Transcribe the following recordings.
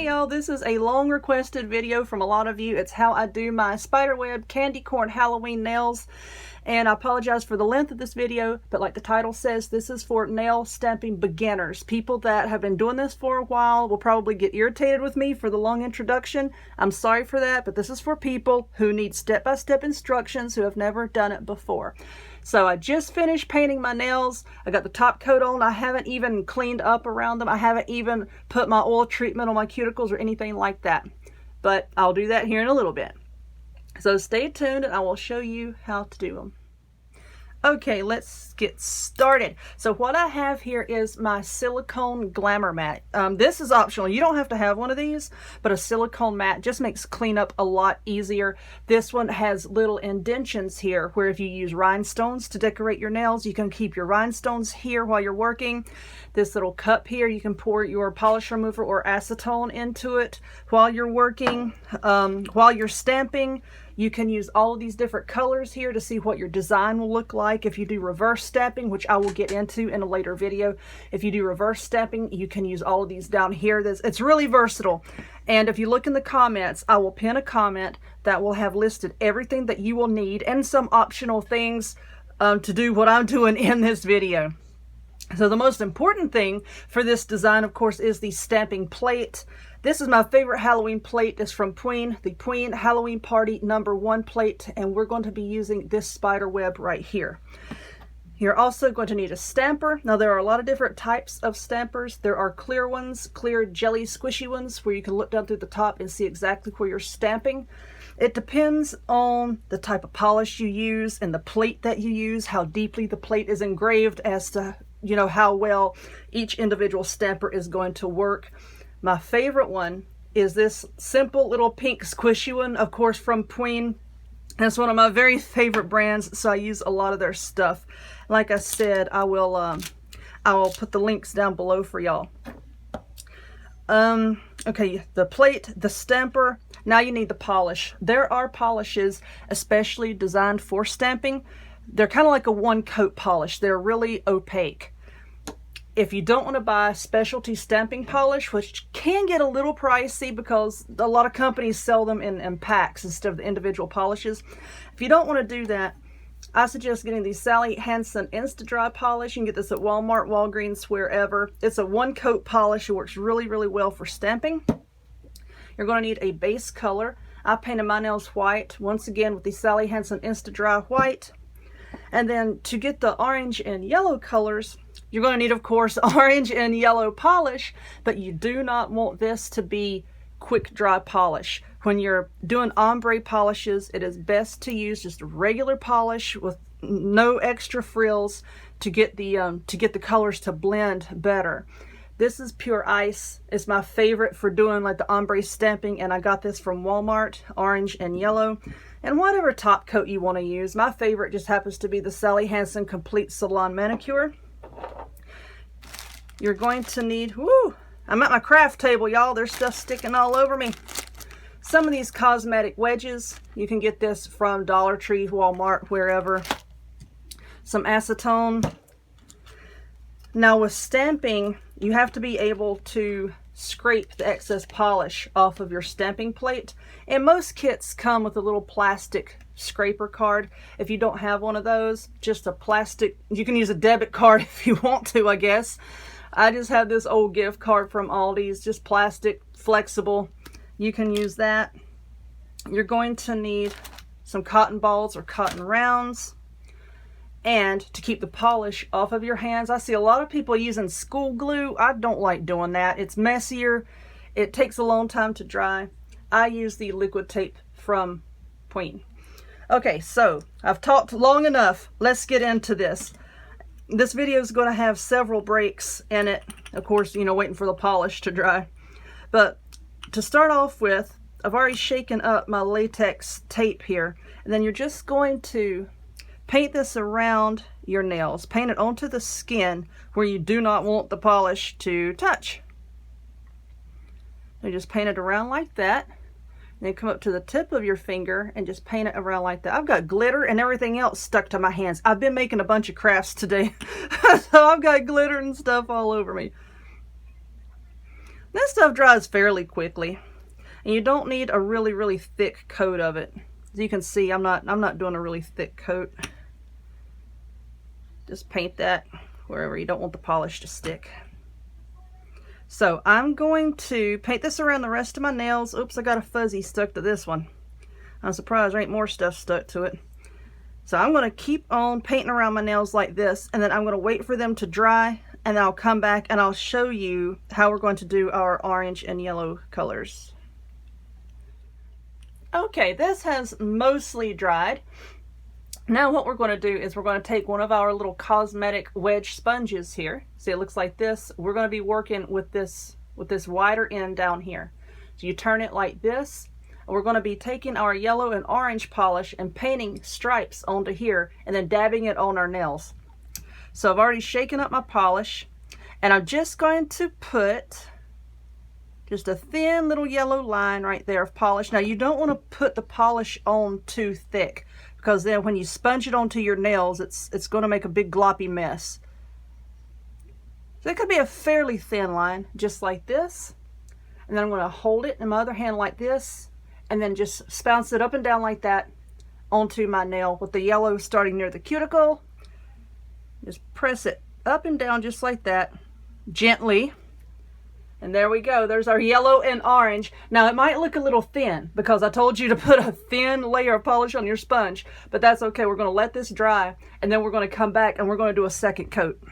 Hey y'all, this is a long requested video from a lot of you. It's how I do my Spiderweb candy corn Halloween nails. And I apologize for the length of this video, but like the title says, this is for nail stamping beginners. People that have been doing this for a while will probably get irritated with me for the long introduction. I'm sorry for that, but this is for people who need step-by-step instructions who have never done it before. So I just finished painting my nails. I got the top coat on. I haven't even cleaned up around them. I haven't even put my oil treatment on my cuticles or anything like that. But I'll do that here in a little bit. So stay tuned and I will show you how to do them. Okay, let's get started. So what I have here is my silicone glamour mat. This is optional. You don't have to have one of these, but a silicone mat just makes cleanup a lot easier. This one has little indentions here where if you use rhinestones to decorate your nails, you can keep your rhinestones here while you're working. This little cup here, you can pour your polish remover or acetone into it while you're working. While you're stamping, you can use all of these different colors here to see what your design will look like. If you do reverse stamping, which I will get into in a later video, if you do reverse stamping, you can use all of these down here. It's really versatile. And if you look in the comments, I will pin a comment that will have listed everything that you will need and some optional things to do what I'm doing in this video. So the most important thing for this design, of course, is the stamping plate. This is my favorite Halloween plate. It's from Queen, the Queen Halloween Party #1 plate, and we're going to be using this spider web right here. You're also going to need a stamper. Now there are a lot of different types of stampers. There are clear ones, clear jelly squishy ones where you can look down through the top and see exactly where you're stamping. It depends on the type of polish you use and the plate that you use, how deeply the plate is engraved as to how well each individual stamper is going to work. My favorite one is this simple little pink squishy one, of course, from Queen. That's one of my very favorite brands, so I use a lot of their stuff. Like I said, I will put the links down below for y'all. Okay, the plate, the stamper. Now you need the polish. There are polishes especially designed for stamping. They're kind of like a one-coat polish. They're really opaque. If you don't want to buy specialty stamping polish, which can get a little pricey because a lot of companies sell them in packs instead of the individual polishes. If you don't want to do that, I suggest getting the Sally Hansen Insta-Dry polish. You can get this at Walmart, Walgreens, wherever. It's a one-coat polish. It works really, really well for stamping. You're going to need a base color. I painted my nails white, once again with the Sally Hansen Insta-Dry white. And then to get the orange and yellow colors, you're going to need, of course, orange and yellow polish, but you do not want this to be quick dry polish. When you're doing ombre polishes, it is best to use just a regular polish with no extra frills to get the colors to blend better. This is pure ice. It's my favorite for doing like the ombre stamping, and I got this from Walmart, orange and yellow. And whatever top coat you want to use. My favorite just happens to be the Sally Hansen Complete Salon Manicure. You're going to need, I'm at my craft table, y'all. There's stuff sticking all over me. Some of these cosmetic wedges, you can get this from Dollar Tree, Walmart, wherever. Some acetone. Now with stamping, you have to be able to scrape the excess polish off of your stamping plate. And most kits come with a little plastic scraper card. If you don't have one of those, just a plastic, you can use a debit card if you want to, I guess. I just have this old gift card from Aldi's, just plastic, flexible. You can use that. You're going to need some cotton balls or cotton rounds. And to keep the polish off of your hands, I see a lot of people using school glue. I don't like doing that. It's messier. It takes a long time to dry. I use the liquid tape from Queen. Okay, so I've talked long enough. Let's get into this. This video is going to have several breaks in it. Of course, waiting for the polish to dry. But to start off with, I've already shaken up my latex tape here. And then you're just going to paint this around your nails. Paint it onto the skin where you do not want the polish to touch. You just paint it around like that. And then come up to the tip of your finger and just paint it around like that. I've got glitter and everything else stuck to my hands. I've been making a bunch of crafts today. So I've got glitter and stuff all over me. This stuff dries fairly quickly, and you don't need a really thick coat of it. As you can see, I'm not doing a really thick coat. Just paint that wherever you don't want the polish to stick. So I'm going to paint this around the rest of my nails. Oops, I got a fuzzy stuck to this one. I'm surprised there ain't more stuff stuck to it. So I'm going to keep on painting around my nails like this, and then I'm going to wait for them to dry, and then I'll come back and I'll show you how we're going to do our orange and yellow colors. Okay, this has mostly dried. Now what we're going to do is we're going to take one of our little cosmetic wedge sponges here. See, it looks like this. We're going to be working with this wider end down here. So you turn it like this, and we're going to be taking our yellow and orange polish and painting stripes onto here and then dabbing it on our nails. So I've already shaken up my polish, and I'm just going to put just a thin little yellow line right there of polish. Now you don't want to put the polish on too thick, because then when you sponge it onto your nails, it's going to make a big gloppy mess. So it could be a fairly thin line, just like this. And then I'm going to hold it in my other hand like this, and then just bounce it up and down like that onto my nail with the yellow starting near the cuticle. Just press it up and down just like that, gently. And there we go. There's our yellow and orange. Now it might look a little thin because I told you to put a thin layer of polish on your sponge, but that's okay. We're going to let this dry, and then we're going to come back and we're going to do a second coat.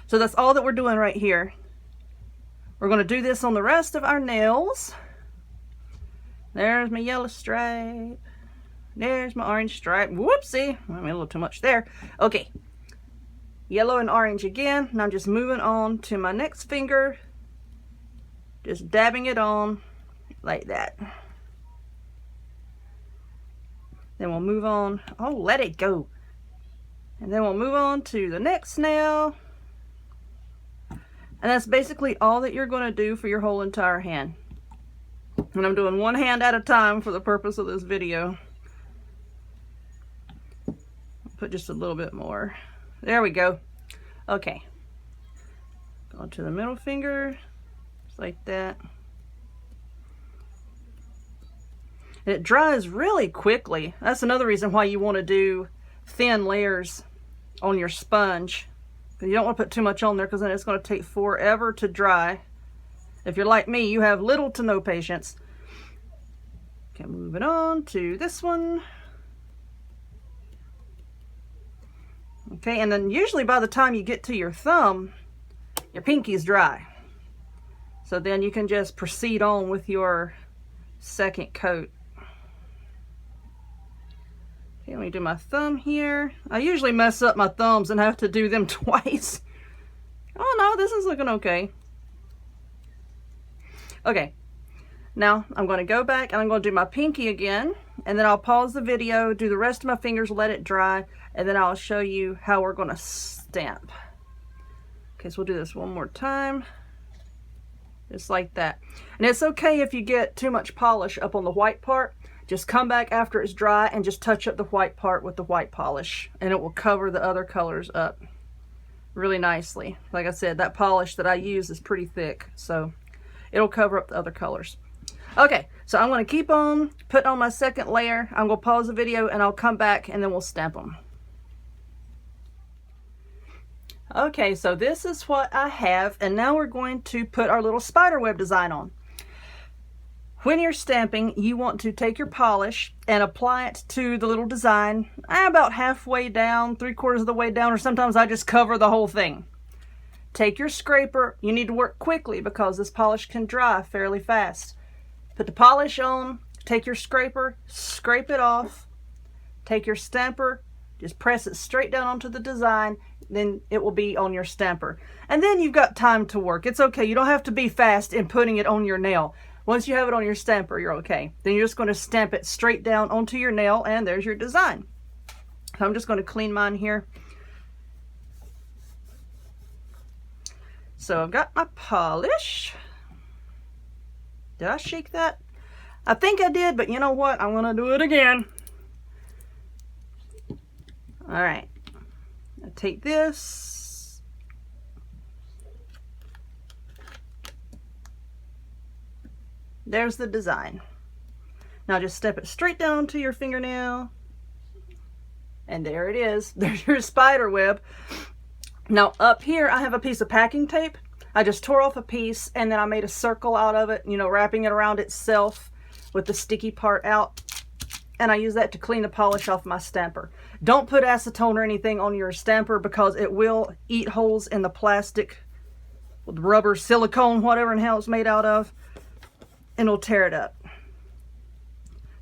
So that's all that we're doing right here. We're going to do this on the rest of our nails. There's my yellow stripe. There's my orange stripe. Whoopsie. I made a little too much there. Okay. Yellow and orange again. And I'm just moving on to my next finger. Just dabbing it on like that. Then we'll move on. Oh, let it go. And then we'll move on to the next nail. And that's basically all that you're going to do for your whole entire hand. And I'm doing one hand at a time for the purpose of this video. Put just a little bit more. There we go. Okay. Go to the middle finger. Like that. And it dries really quickly. That's another reason why you want to do thin layers on your sponge. You don't want to put too much on there, because then it's going to take forever to dry. If you're like me, you have little to no patience. Okay, moving on to this one. Okay, and then usually by the time you get to your thumb, your pinky's dry. So then you can just proceed on with your second coat. Okay, let me do my thumb here. I usually mess up my thumbs and have to do them twice. Oh no, this is looking okay. Okay, now I'm going to go back and I'm going to do my pinky again, and then I'll pause the video, do the rest of my fingers, let it dry, and then I'll show you how we're going to stamp. Okay, so we'll do this one more time. Just like that. And it's okay if you get too much polish up on the white part. Just come back after it's dry and just touch up the white part with the white polish, and it will cover the other colors up really nicely. Like I said, that polish that I use is pretty thick, so it'll cover up the other colors. Okay, so I'm going to keep on putting on my second layer. I'm going to pause the video and I'll come back and then we'll stamp them. Okay, so this is what I have, and now we're going to put our little spiderweb design on. When you're stamping, you want to take your polish and apply it to the little design about halfway down, 3/4 of the way down, or sometimes I just cover the whole thing. Take your scraper. You need to work quickly because this polish can dry fairly fast. Put the polish on, take your scraper, scrape it off, take your stamper, just press it straight down onto the design, then it will be on your stamper. And then you've got time to work. It's okay. You don't have to be fast in putting it on your nail. Once you have it on your stamper, you're okay. Then you're just going to stamp it straight down onto your nail, and there's your design. So I'm just going to clean mine here. So I've got my polish. Did I shake that? I think I did, but you know what? I'm going to do it again. All right. I take this. There's the design. Now just step it straight down onto your fingernail. And there it is. There's your spider web. Now up here I have a piece of packing tape. I just tore off a piece and then I made a circle out of it, you know, wrapping it around itself with the sticky part out. And I use that to clean the polish off my stamper. Don't put acetone or anything on your stamper because it will eat holes in the plastic, with rubber, silicone, whatever in hell it's made out of, and it'll tear it up.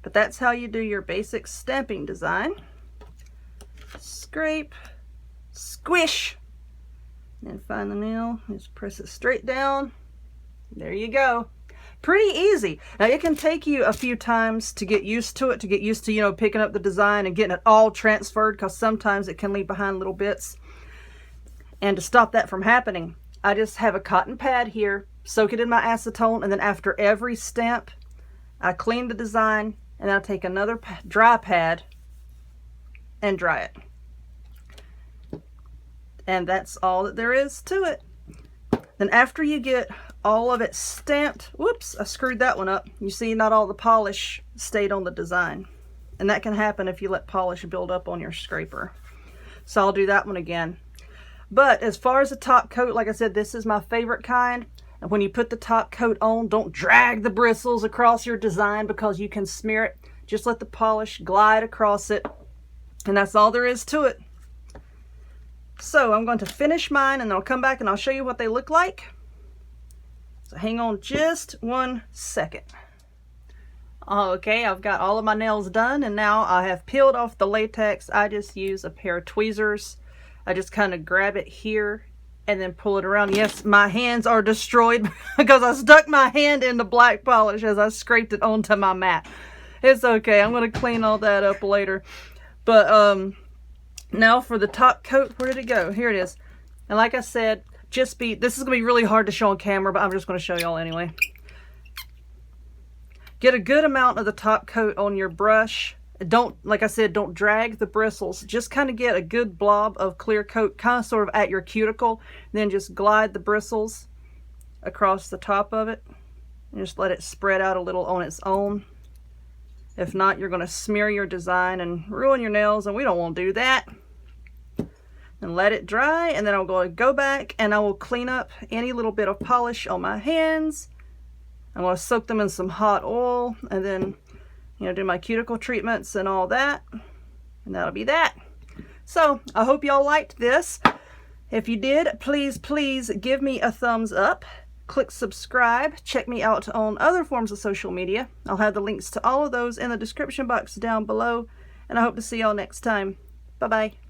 But that's how you do your basic stamping design. Scrape, squish, and find the nail, just press it straight down. There you go. Pretty easy. Now it can take you a few times to get used to it, you know, picking up the design and getting it all transferred, because sometimes it can leave behind little bits. And to stop that from happening, I just have a cotton pad here, soak it in my acetone, and then after every stamp, I clean the design, and then I take another dry pad and dry it. And that's all that there is to it. Then after you get all of it stamped, whoops, I screwed that one up. You see, not all the polish stayed on the design. And that can happen if you let polish build up on your scraper. So I'll do that one again. But as far as the top coat, like I said, this is my favorite kind. And when you put the top coat on, don't drag the bristles across your design because you can smear it. Just let the polish glide across it. And that's all there is to it. So I'm going to finish mine and then I'll come back and I'll show you what they look like. So hang on just 1 second. Okay, I've got all of my nails done and now I have peeled off the latex. I just use a pair of tweezers. I just kind of grab it here and then pull it around. Yes, my hands are destroyed because I stuck my hand in the black polish as I scraped it onto my mat. It's okay, I'm going to clean all that up later. But now for the top coat, where did it go? Here it is. And like I said, this is going to be really hard to show on camera, but I'm just going to show y'all anyway. Get a good amount of the top coat on your brush. Don't, like I said, don't drag the bristles. Just kind of get a good blob of clear coat, kind of sort of at your cuticle. Then just glide the bristles across the top of it. And just let it spread out a little on its own. If not, you're going to smear your design and ruin your nails, and we don't want to do that. And let it dry, and then I'm going to go back and I will clean up any little bit of polish on my hands. I'm going to soak them in some hot oil and then, you know, do my cuticle treatments and all that. And that'll be that. So I hope y'all liked this. If you did, please give me a thumbs up. Click subscribe. Check me out on other forms of social media. I'll have the links to all of those in the description box down below. And I hope to see y'all next time. Bye-bye.